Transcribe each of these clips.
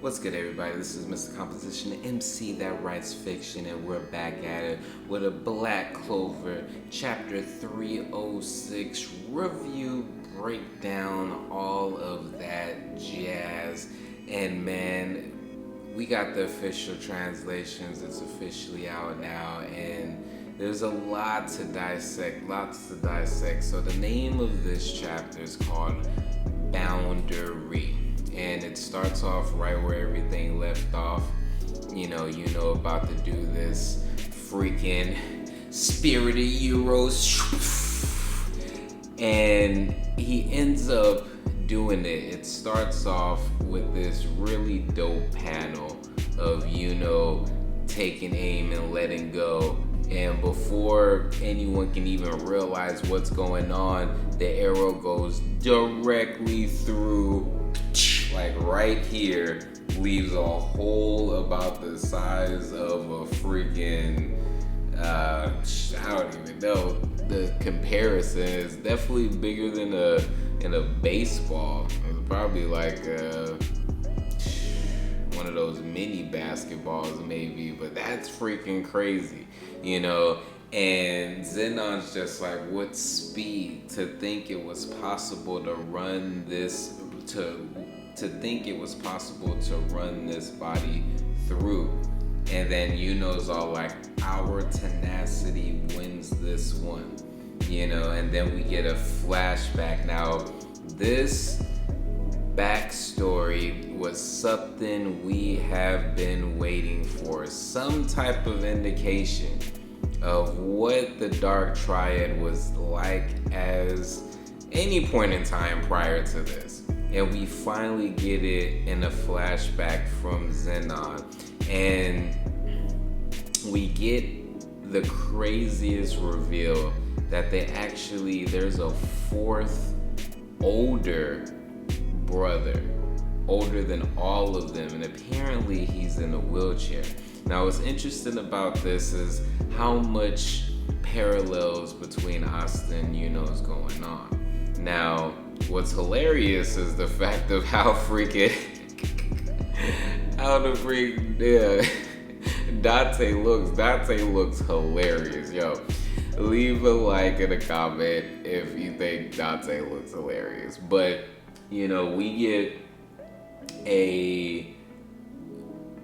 What's good, everybody? This is Mr. Composition, the MC that writes fiction, and we're back at it with a Black Clover Chapter 306 review, breakdown, all of that jazz. And man, we got the official translations. It's officially out now, and there's a lot to dissect, So the name of this chapter is called Boundary. And it starts off right where everything left off. You know about to do this freaking spirited Euros. And he ends up doing it. It starts off with this really dope panel of taking aim and letting go. And before anyone can even realize what's going on, the arrow goes directly through, like right here, leaves a hole about the size of a freaking, I don't even know. The comparison is definitely bigger than in a baseball. It's probably like one of those mini basketballs maybe, but that's freaking crazy, And Zenon's just like, what speed to think it was possible to run this, to think it was possible to run this body through. And then Yuno's all like, our tenacity wins this one, and then we get a flashback. Now, this backstory was something we have been waiting for, some type of indication of what the Dark Triad was like as any point in time prior to this. And we finally get it in a flashback from Zenon. And we get the craziest reveal that there's a fourth older brother, older than all of them, and apparently he's in a wheelchair. Now, what's interesting about this is how much parallels between Asta and Yuno is going on. Now, what's hilarious is the fact of how Dante looks. Dante looks hilarious, yo. Leave a like and a comment if you think Dante looks hilarious. But, we get a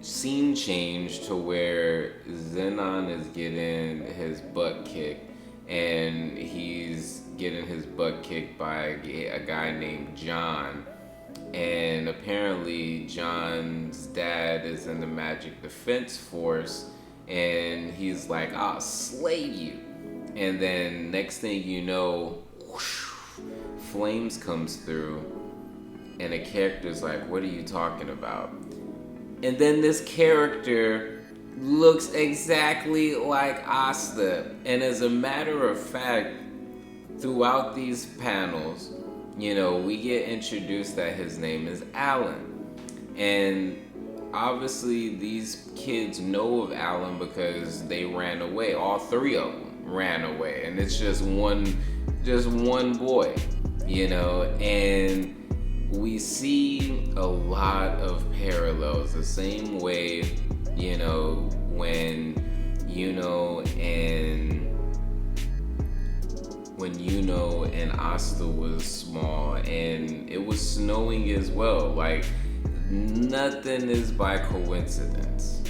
scene change to where Zenon is getting his butt kicked, and he's getting his butt kicked by a guy named John. And apparently John's dad is in the Magic Defense Force, and he's like, I'll slay you. And then next thing you know, whoosh, flames comes through, and the character's like, what are you talking about? And then this character looks exactly like Asta. And as a matter of fact, throughout these panels, we get introduced that his name is Alan. And obviously these kids know of Alan because they ran away. All three of them ran away. And it's just one boy, and we see a lot of parallels. The same way, when Yuno and Asta was small, and it was snowing as well. Like, nothing is by coincidence.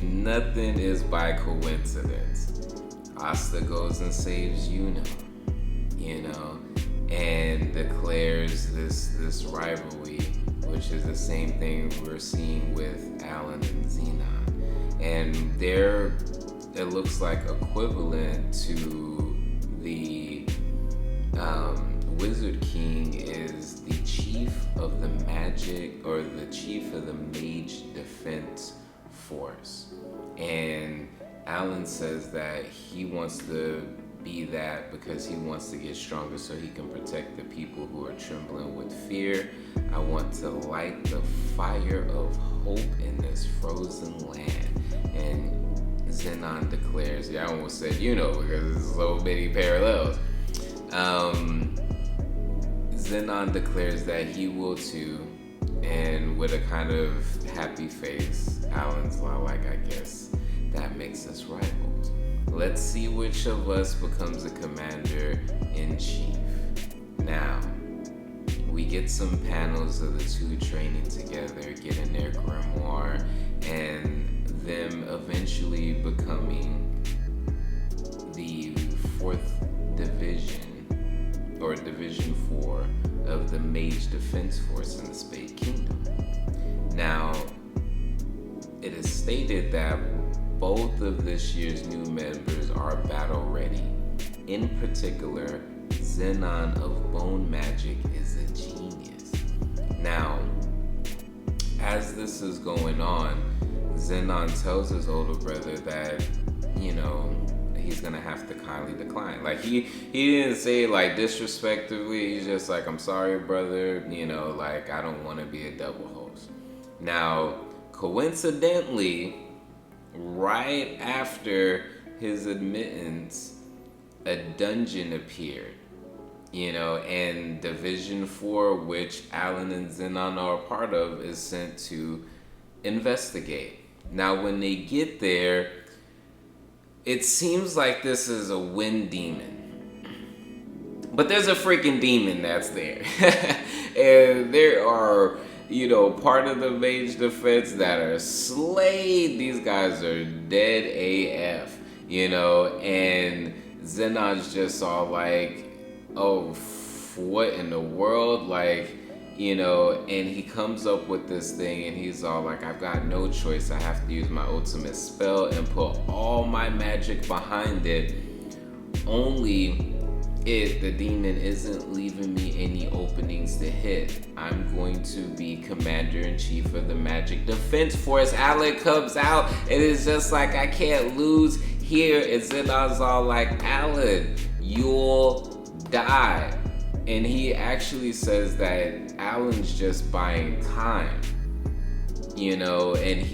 Nothing is by coincidence. Asta goes and saves Yuno, and declares this rivalry, which is the same thing we're seeing with Alan and Zenon. And it looks like equivalent to the Wizard King is the chief of the magic, or the chief of the Mage Defense Force. And Alan says that he wants to be that because he wants to get stronger so he can protect the people who are trembling with fear. I want to light the fire of hope in this frozen land. And Zenon declares, I almost said because there's so many parallels. Zenon declares that he will too, and and with a kind of happy face, Alan's like, I guess that makes us rivals. Let's see which of us becomes the commander-in-chief. Now, we get some panels of the two training together, getting their grimoire, and them eventually becoming the 4th division, or Division 4 of the Mage Defense Force in the Spade Kingdom. Now, it is stated that both of this year's new members are battle ready. In particular, Zenon of Bone Magic is a genius. Now, as this is going on, Zenon tells his older brother that, you know, he's gonna have to kindly decline. Like, he didn't say it like disrespectfully. He's just like, I'm sorry, brother, you know, like, I don't want to be a double host. Now, coincidentally, right after his admittance, a dungeon appeared, you know, and Division 4, which Alan and Zenon are a part of, is sent to investigate. Now, when they get there, it seems like this is a wind demon. But there's a freaking demon that's there. And there are, you know, part of the mage defense that are slayed. These guys are dead AF, you know, and Zenon's just all like, oh, what in the world? Like, you know, and he comes up with this thing and he's all like, I've got no choice. I have to use my ultimate spell and put all my magic behind it. Only the demon isn't leaving me any openings to hit. I'm going to be commander-in-chief of the Magic Defense Force. Alan comes out and it's just like, I can't lose here. And Zenon's all like, Alan, you'll die. And he actually says that Alan's just buying time, you know, and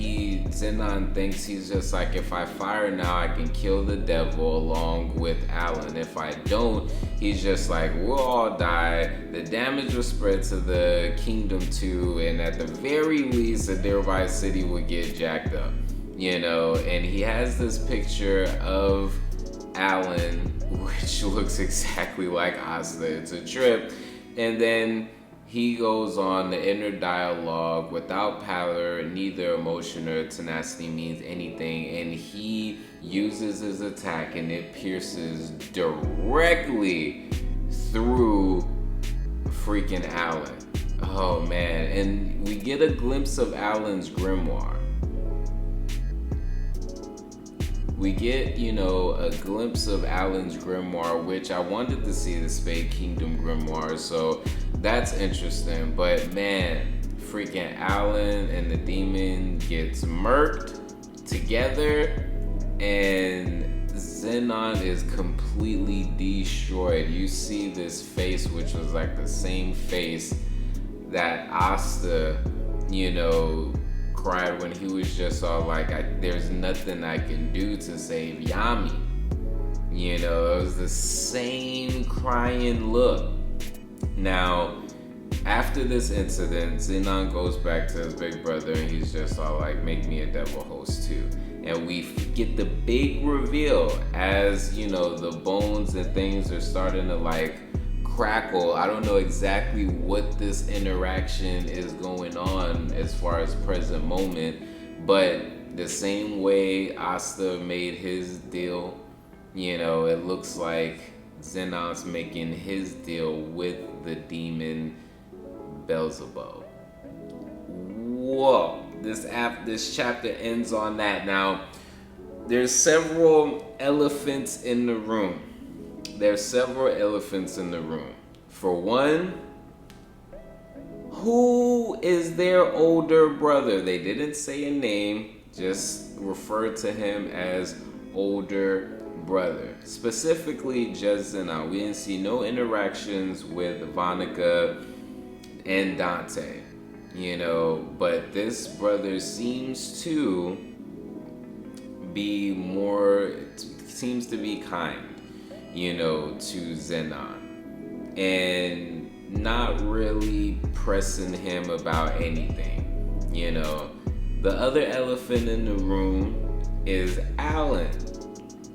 Zenon thinks he's just like, if I fire now, I can kill the devil along with Alan. If I don't, he's just like, we'll all die. The damage will spread to the kingdom too, and at the very least, the nearby city would get jacked up, you know. And he has this picture of Alan, which looks exactly like Asta. It's a trip. And then he goes on the inner dialogue. Without power, neither emotion or tenacity means anything. And he uses his attack and it pierces directly through freaking Alan. Oh man. And we get a glimpse of Alan's grimoire. We get, you know, a glimpse of Alan's grimoire, which I wanted to see the Spade Kingdom grimoire, so that's interesting. But man, freaking Alan and the demon gets murked together, and Zenon is completely destroyed. You see this face, which was like the same face that Asta, you know, cried when he was just all like, there's nothing I can do to save Yami. You know, it was the same crying look. Now, after this incident, Zenon goes back to his big brother and he's just all like, make me a devil host too. And we get the big reveal as, you know, the bones and things are starting to like crackle. I don't know exactly what this interaction is going on as far as present moment, but the same way Asta made his deal, you know, it looks like Zenon's making his deal with the demon Beelzebub. Whoa, this chapter ends on that. Now, there's several elephants in the room. There's several elephants in the room. For one, who is their older brother? They didn't say a name, just referred to him as older brother. Specifically, just Zenon. We didn't see no interactions with Vonica and Dante, you know, but this brother seems to be kind, you know, to Zenon. And not really pressing him about anything. You know, the other elephant in the room is Alan.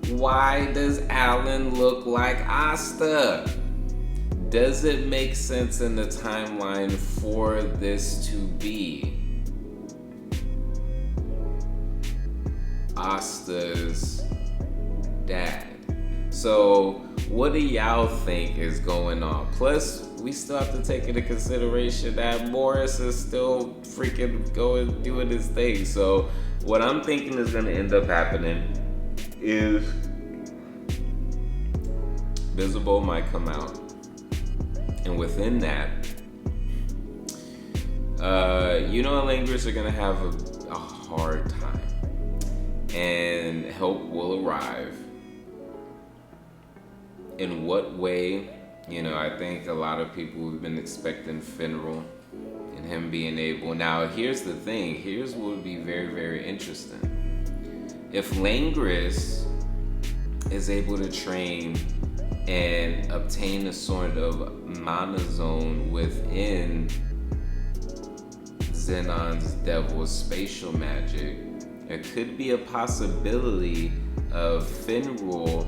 Why does Alan look like Asta? Does it make sense in the timeline for this to be Asta's dad? So what do y'all think is going on? Plus, we still have to take into consideration that Morris is still freaking doing his thing. So what I'm thinking is going to end up happening is Visible might come out. And within that, Language are going to have a hard time. And help will arrive. In what way? I think a lot of people have been expecting Finral and him being able. Now, here's the thing. Here's what would be very, very interesting. If Langris is able to train and obtain a sort of mana zone within Zenon's Devil's spatial magic, there could be a possibility of Finral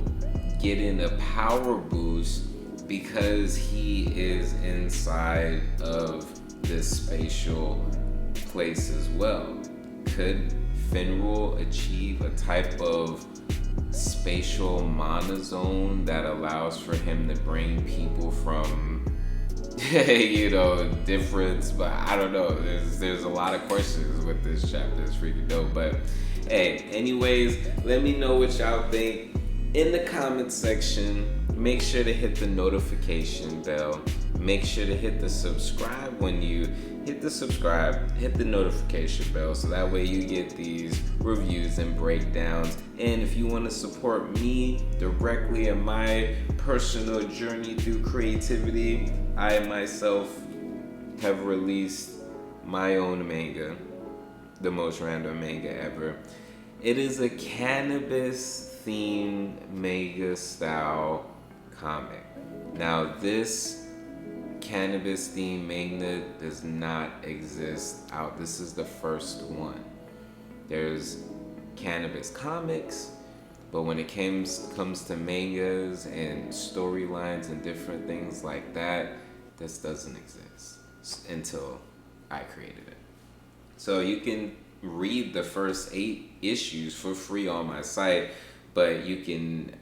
getting a power boost because he is inside of this spatial place as well. Could Finral achieve a type of spatial mana zone that allows for him to bring people from difference? But I don't know. There's a lot of questions with this chapter. It's freaking dope. But hey, anyways, let me know what y'all think in the comment section. Make sure to hit the notification bell. Make sure to hit the subscribe. When you hit the subscribe, hit the notification bell so that way you get these reviews and breakdowns. And if you want to support me directly in my personal journey through creativity, I myself have released my own manga, the Most Random Manga Ever. It is a cannabis-themed manga-style comic. Now, this cannabis-themed manga does not exist out. This is the first one. There's cannabis comics, but when it comes to mangas and storylines and different things like that, this doesn't exist until I created it. So you can read the first 8 issues for free on my site, but you can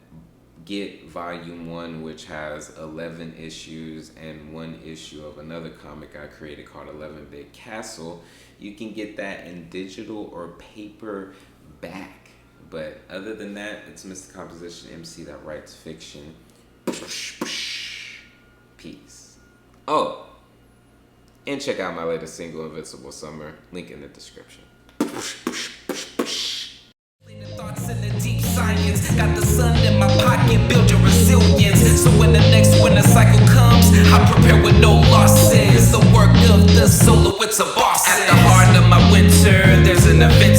get volume 1, which has 11 issues and 1 issue of another comic I created called 11-Bit Castle. You can get that in digital or paperback. But other than that, it's Mr. Composition MC that writes fiction. Peace. Oh, and check out my latest single, Invincible Summer. Link in the description. Thoughts in the deep science, got the sun in my pocket, build your resilience. So when the next winter cycle comes, I prepare with no losses. The work of the solo, it's a boss. At the heart of my winter, there's an event